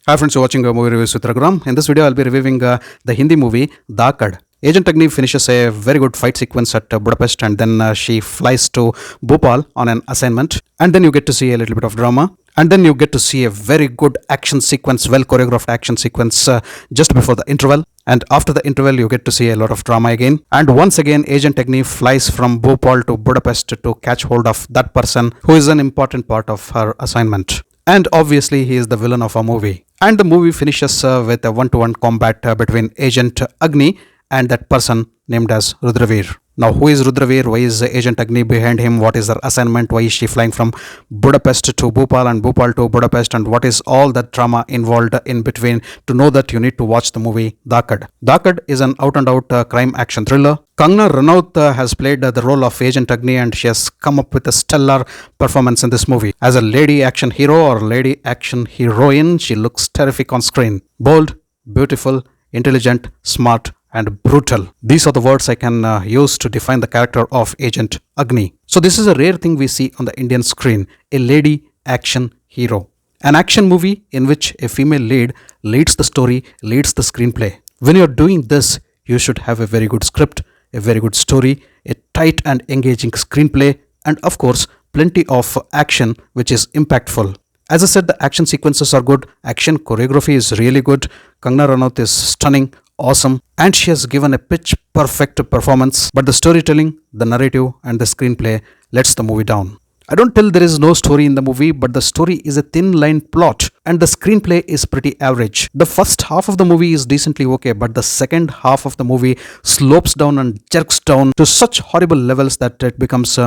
Hi friends, you're watching movie reviews with Raghuram. In this video, I'll be reviewing the Hindi movie Dhaakad. Agent Agni finishes a very good fight sequence at Budapest, and then she flies to Bhopal on an assignment. And then you get to see a little bit of drama. And then you get to see a very good action sequence, well choreographed action sequence just before the interval. And after the interval, you get to see a lot of drama again. And once again, Agent Agni flies from Bhopal to Budapest to catch hold of that person who is an important part of her assignment. And obviously, he is the villain of our movie. And the movie finishes with a one-to-one combat between Agent Agni and that person named as Rudravir. Now, who is Rudravir? Why is Agent Agni behind him? What is her assignment? Why is she flying from Budapest to Bhopal and Bhopal to Budapest? And what is all that drama involved in between? To know that, you need to watch the movie Dhaakad. Dhaakad is an out-and-out crime action thriller. Kangana Ranaut has played the role of Agent Agni, and she has come up with a stellar performance in this movie. As a lady action hero or lady action heroine, she looks terrific on screen. Bold, beautiful, intelligent, smart, and brutal. These are the words I can use to define the character of Agent Agni. So this is a rare thing we see on the Indian screen, a lady action hero. An action movie in which a female lead leads the story, leads the screenplay. When you're doing this, you should have a very good script, a very good story, a tight and engaging screenplay, and of course, plenty of action which is impactful. As I said, the action sequences are good, action choreography is really good, Kangana Ranaut is stunning, awesome, and she has given a pitch perfect performance, but the storytelling, the narrative, and the screenplay lets the movie down. I don't tell there is no story in the movie, but the story is a thin line plot and the screenplay is pretty average. The first half of the movie is decently okay, but the second half of the movie slopes down and jerks down to such horrible levels that it becomes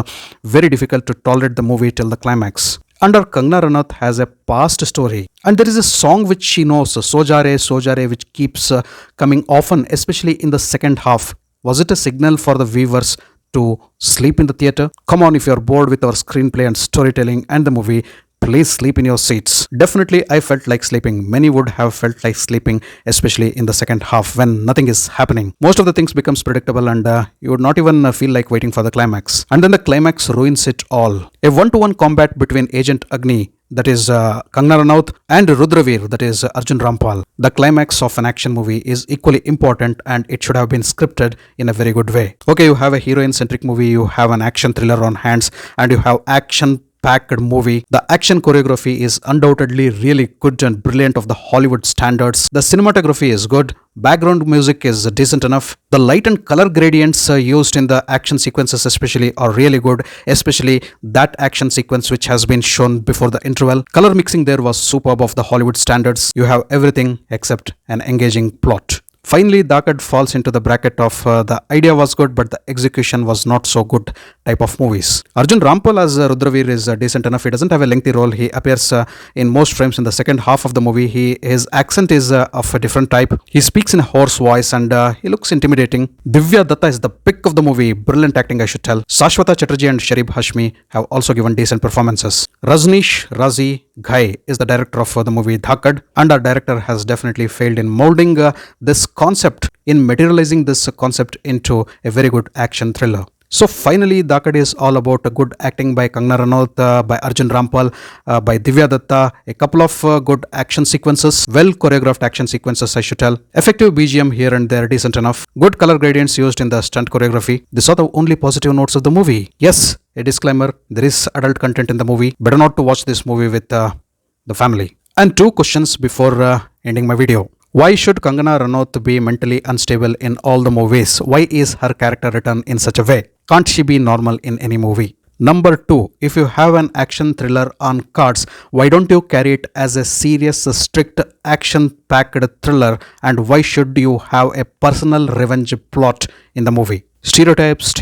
very difficult to tolerate the movie till the climax. Under Kangana Ranaut has a past story, and there is a song which she knows, Sojare, which keeps coming often, especially in the second half. Was it a signal for the viewers to sleep in the theater? Come on, if you're bored with our screenplay and storytelling and the movie, please sleep in your seats. Definitely, I felt like sleeping. Many would have felt like sleeping, especially in the second half when nothing is happening. Most of the things becomes predictable and you would not even feel like waiting for the climax. And then the climax ruins it all. A one-to-one combat between Agent Agni, that is Kangana Ranaut, and Rudravir, that is Arjun Rampal. The climax of an action movie is equally important and it should have been scripted in a very good way. Okay, you have a heroine-centric movie, you have an action thriller on hands, and you have action packed movie. The action choreography is undoubtedly really good and brilliant of the Hollywood standards. The cinematography is good. Background music is decent enough. The light and color gradients used in the action sequences especially are really good, especially that action sequence which has been shown before the interval. Color mixing there was superb of the Hollywood standards. You have everything except an engaging plot. Finally, Dhaakad falls into the bracket of the idea was good but the execution was not so good type of movies. Arjun Rampal as Rudravir is decent enough. He doesn't have a lengthy role. He appears in most frames in the second half of the movie. His accent is of a different type. He speaks in a hoarse voice and he looks intimidating. Divya Dutta is the pick of the movie. Brilliant acting, I should tell. Shashwata Chatterjee and Sharib Hashmi have also given decent performances. Razi Ghai is the director of the movie Dhaakad, and our director has definitely failed in molding this concept, in materializing this concept into a very good action thriller. So finally, Dhaakad is all about a good acting by Kangana Ranaut, by Arjun Rampal, by Divya Dutta, a couple of good action sequences, well choreographed action sequences, I should tell. Effective BGM here and there, decent enough. Good color gradients used in the stunt choreography. These are the only positive notes of the movie. Yes, a disclaimer, there is adult content in the movie. Better not to watch this movie with the family. And two questions before ending my video. Why should Kangana Ranaut be mentally unstable in all the movies? Why is her character written in such a way? Can't she be normal in any movie? Number two, if you have an action thriller on cards, why don't you carry it as a serious, strict, action-packed thriller? And why should you have a personal revenge plot in the movie? Stereotypes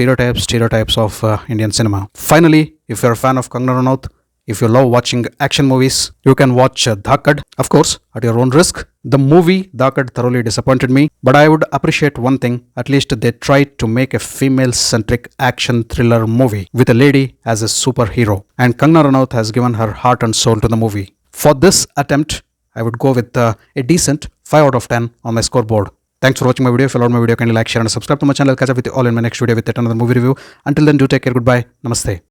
of Indian cinema. Finally, if you're a fan of Kangana Ranaut, if you love watching action movies, you can watch Dhaakad, of course, at your own risk. The movie Dhaakad thoroughly disappointed me, but I would appreciate one thing, at least they tried to make a female-centric action thriller movie with a lady as a superhero. And Kangana Ranaut has given her heart and soul to the movie. For this attempt, I would go with a decent 5 out of 10 on my scoreboard. Thanks for watching my video. If you loved my video, kindly like, share and subscribe to my channel. I'll catch up with you all in my next video with yet another movie review. Until then, do take care. Goodbye. Namaste.